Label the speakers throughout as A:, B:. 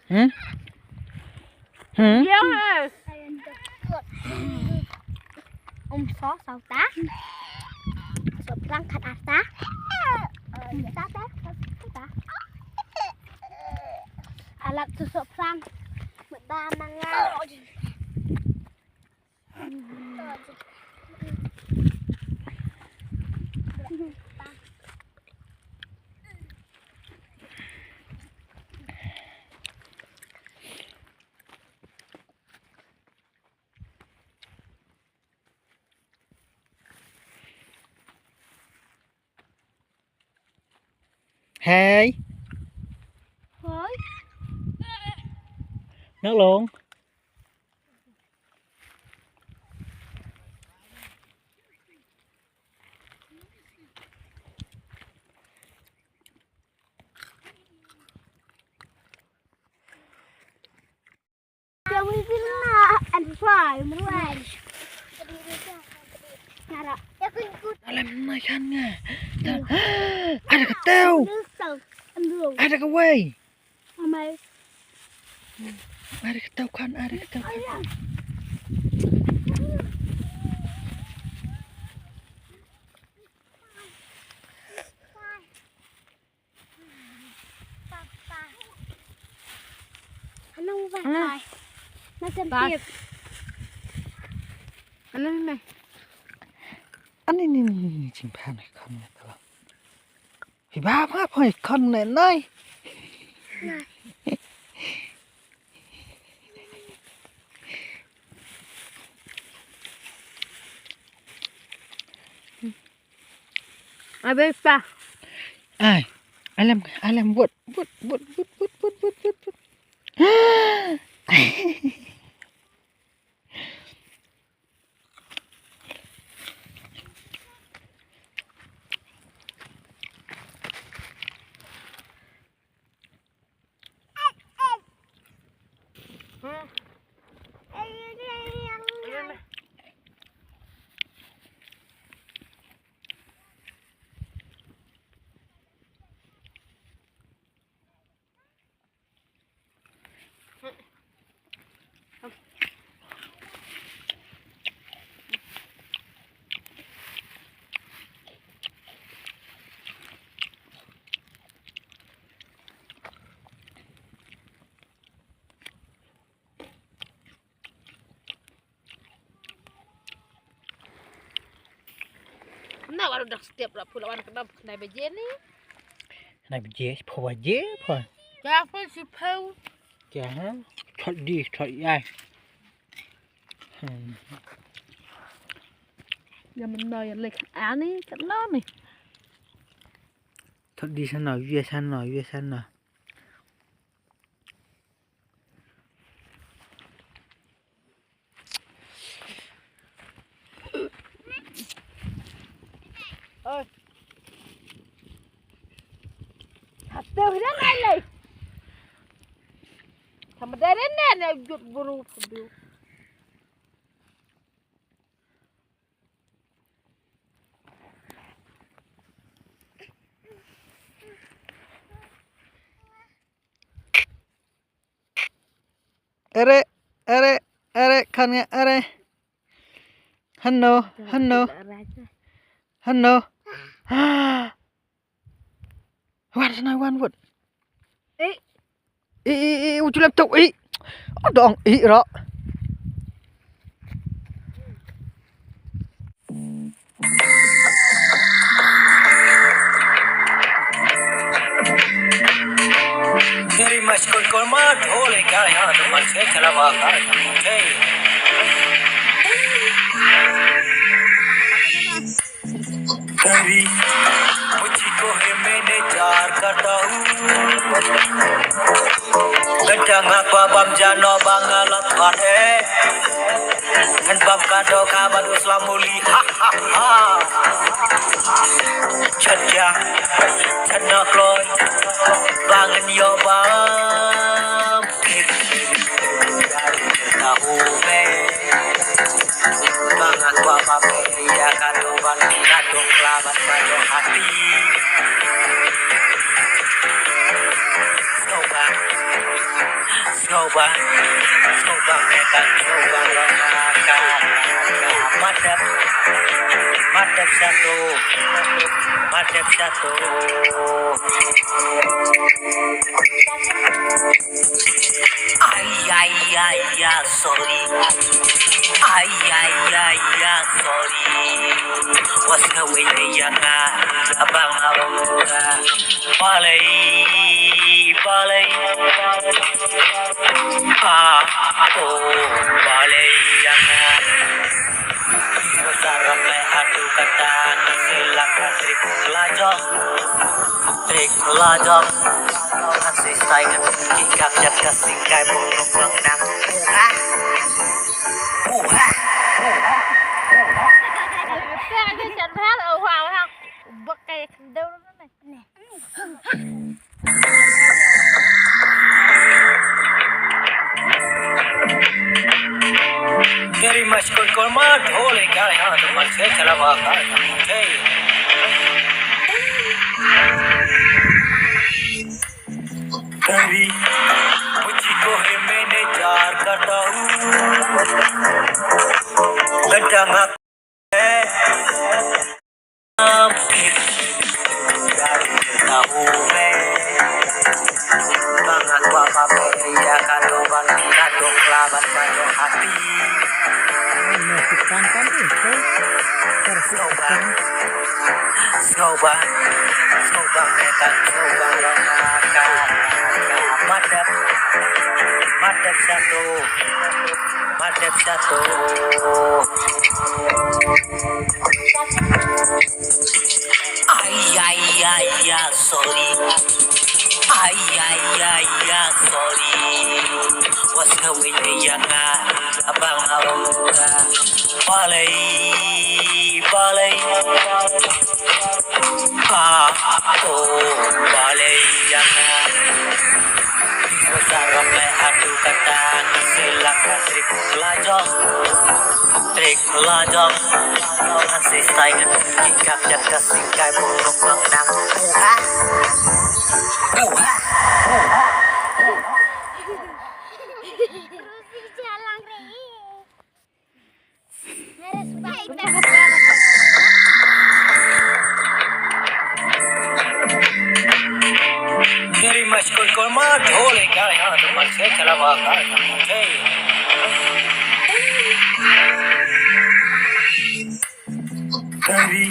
A: Hmm? Hmm?
B: Yes.
C: Xó sao tá sụp răng khát ạt tá tá tá tá alat sụp răng mình ba mang ngang
A: Hey,
C: thôi
A: nước luôn.
C: cho mình xin là ăn phải muốn lại cara ya aku ikut
A: Làm mày khăn nha. Ada cái tao. Ada cái quay.
C: mày
A: Ada cái tao khăn, ada cái tao khăn.
C: anh không phải rồi nó xem tiếp
B: Anh này.
A: Anh ini simpan ikan ya kalau. Hibah apa ikan nenai?
B: Abe pa.
A: Ai, alam buat.
B: Nah, kalau udah setiap pulauan kebab kena beje nih.
A: Này bị dễ, phô dễ thôi.
B: Siapa si Pau?
A: Chả thật đi, thật ai.
B: Giờ mình mời lịch án đi, cắt nó này.
A: Thật đi sang nào, về sang nào.
B: Ơi. Thật tiêu thì đến đây này. Thằng mà đến đây này, giật buru thật
A: Ere, kan nga, ere. Hanno. Wan sana wan wot. Ucu laptop dong ro.
D: तेरी मस्कुर को मार ढोले क्या यहाँ तो मर से चला भागा मुझे तेरी मुझी को है मैंने जार करता हूँ गंजंग apa bam jano bangalat kane kan bam kado kabar uslamuli ha ha ha chadya chadna kloy bangan yo bam tahu me bangat wa paperia kado ban kado kelabat kado hati coba Coba mekan coba makan madep satu ay sorry sorry was ngawin niya nga abang balay balay balay yang sarap may adu kata sila ka trik lajong ang sistay ng kikak jat kasingkay bunok ng nang buha
B: Xe cái chân phát ở hoàng không? Bậc cây đâu nó này.
D: तेरी मशकुल को मार ढोले क्या यहाँ तो मर से चला भागा मुझे कभी मुझको है मैंने जार करता हूँ गंजा है यार करता हूँ मैं bangat bapak ya kado kelaban kado hati coba mekan coba makan madep satu ay sorry sorry was ngawin niya nga abang balay balay yang sarap may adu kata sila ka trik lajong ang sistay ng kikak jat kasingkay bunok ng nang buha तेरी मशकुल को मार ढोले क्या यहाँ तो मर से चला भागा मुझे कभी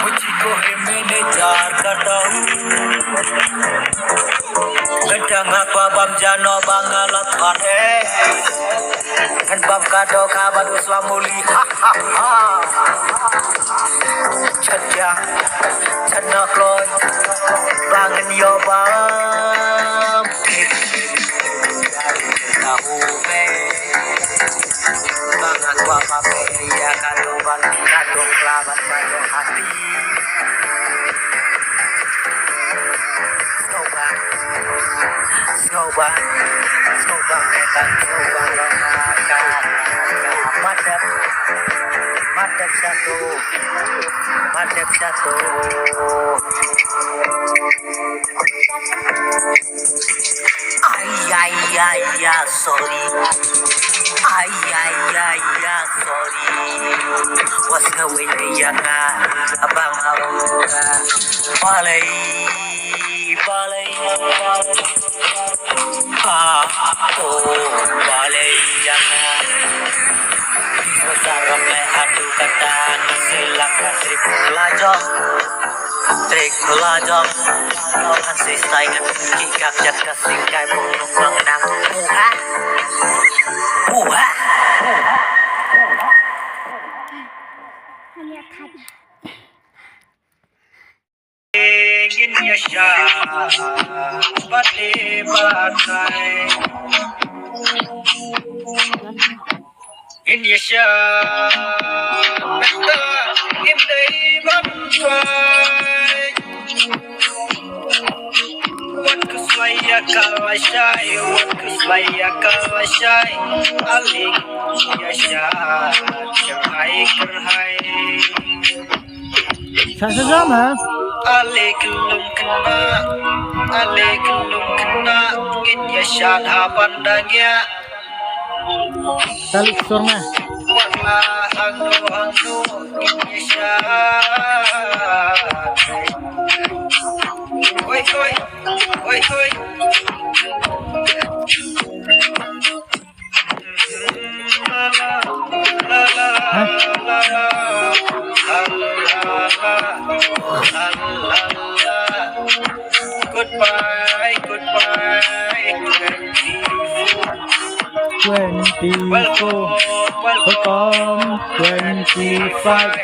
D: मुझको है मैंने जार करता हूँ gandang aqua bam jano bangalat kane kan bam kado kaban uslamuli chaja chana kloy bangen yo bam tahu me bangat aqua bam ya kado ban kado kelaban kado hati coba mekan coba makan madep satu ay sorry sorry was ngawin niya nga abang balay balay yang sarap may adu kata sila ka trik lajong ang sistay ng kikak jat kasingkay bunok ng nang buha ingin yaşa bade batai in yaşa beta imdai batai wat keslaya kalashay alik yaşa jahai kerhai
A: Sama.
D: ale kelum kena India syadha pandangnya
A: Talik sorna.
D: warna hangdu India syadha Oi Goodbye
A: 24. Welcome 25.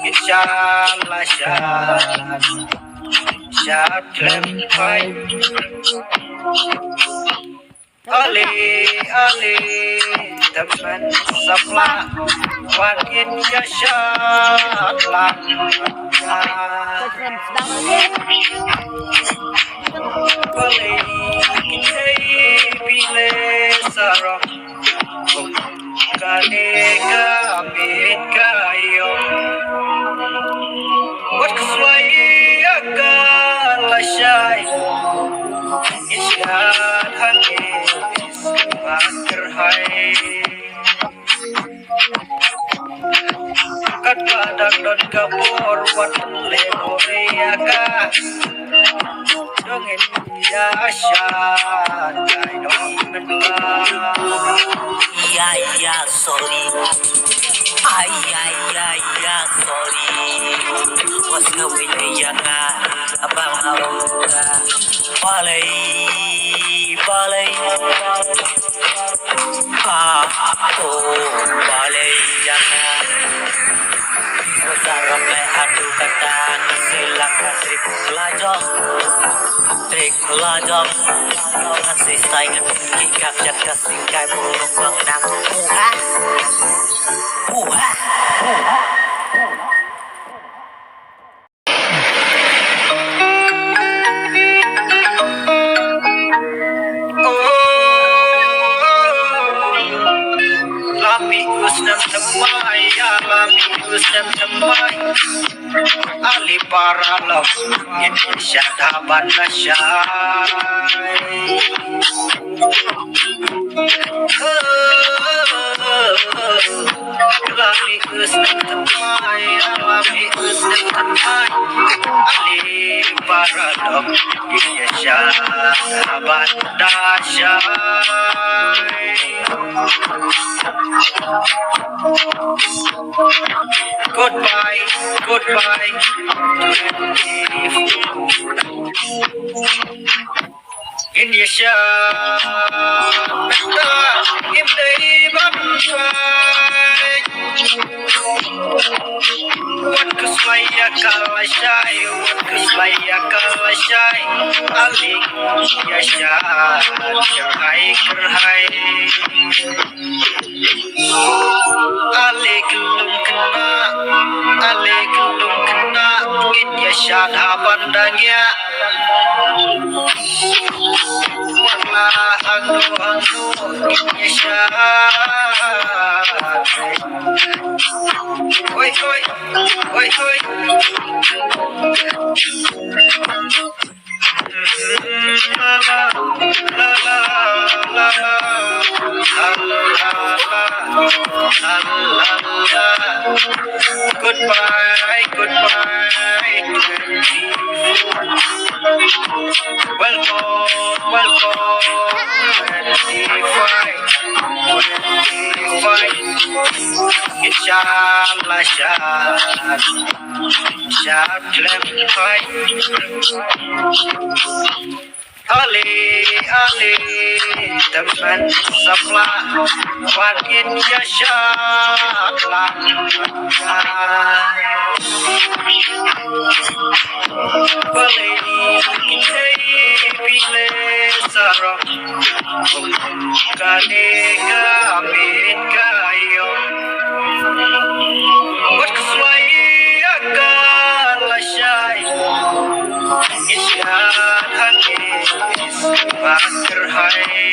D: Inshallah Syad Ali teman sebelah Wakin ya Syad Boleh kita pilih sarong Kaneka amit kayo Wat kesuai akal asyai Isyad hanis Bakar hai Kat badak don kapur Wat lenoriaka Dongin ya asyad Kay dong menang Ya sorry sorry Was ngawin ya nga Abang awuga Balay Balay ya nga Sarap may hatu kata Silak trik melajong Nanti saingan kikak jaga singkai bulung menang Puha Ali para love Indonesia dapat nasyai Alami usnam temai Alami usnam temai Ali para love Indonesia dapat nasyai Goodbye Indonesia Beta Imdai Bamsai Wat keslaya kalasai Alik Yasha Syahai kerhai Alik lum kena India syadha pandangnya Warna hangdu India syadha Oi Goodbye Inshallah Syad lempai Ali teman sebelah Wakin ya Syad Boleh kita pilih sarong Kaneka amit kayo Wat kesuai akal asyai Isyad hanis Bakar hai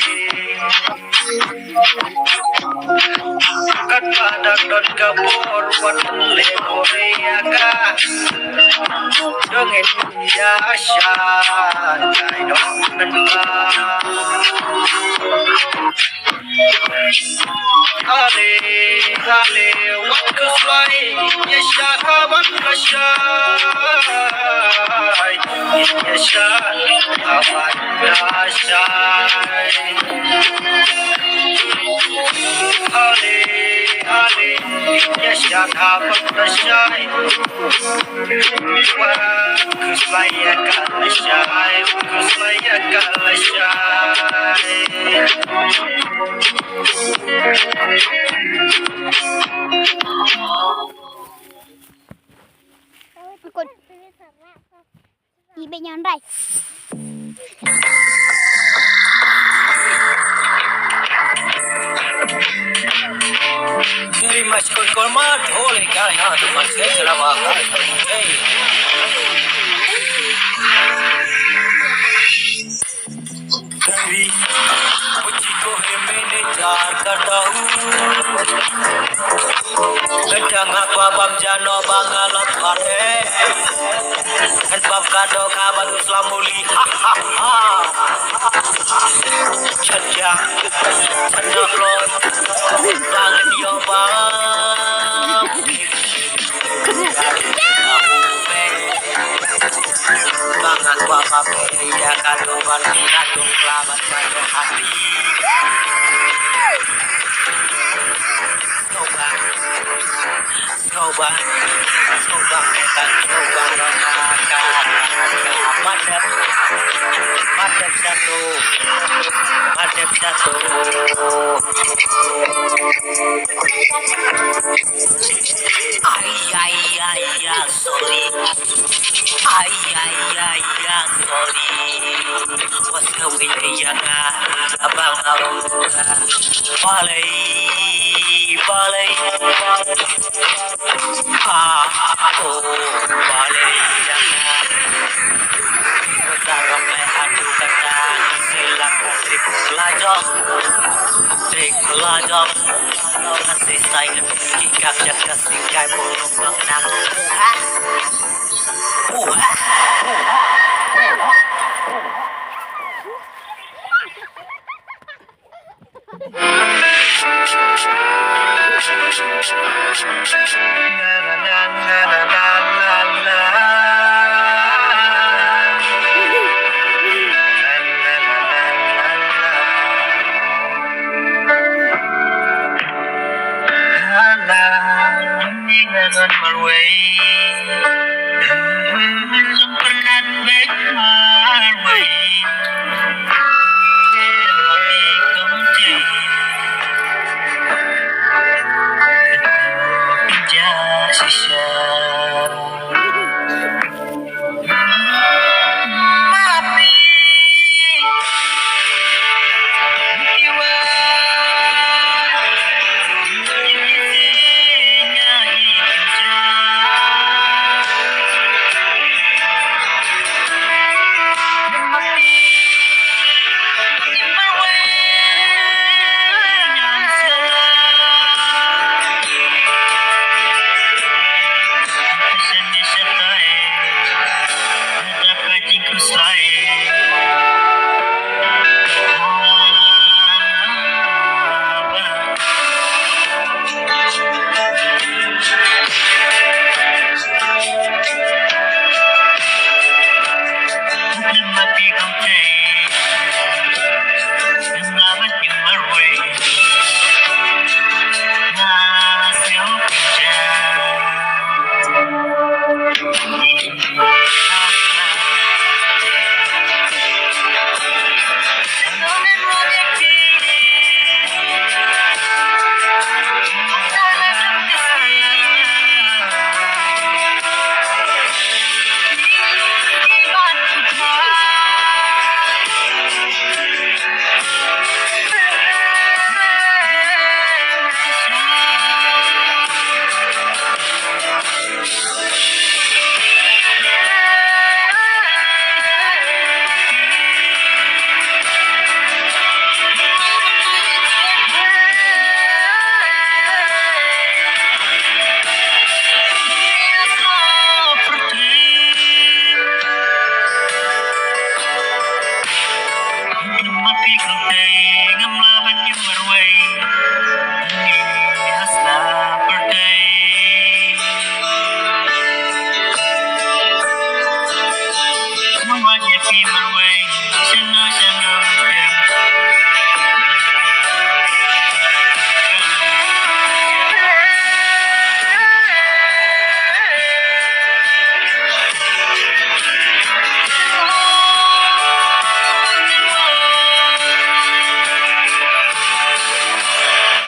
D: Kat badak don kabur watan le korea ka dongin ya sha dai don nan ba ale ale wakuswai ya sha ban ka sha ya sha awan ka sha ale ale ya sha ban ka sha wakuswai ya ka sha wakuswai ya ka sha
C: Ikut. Ibe nyandai.
D: Very much kol ma dhole ka yahan to mashe chalawa ka कभी मुझको है मैंने jar करता हूँ Gedang aku abam jano bangalot kane Dan bab kado kabar uslamuli ha ha ha Cedia Cedak lor Jangan diobam Bangat bapak ya kado balik kado kelabat saya hati Coba makan madep satu ay sorry sorry was going ya abang balai balai sarap may adu kata silakan trik pelajak kasih sayang kikap jaga singkai bulung menang Malway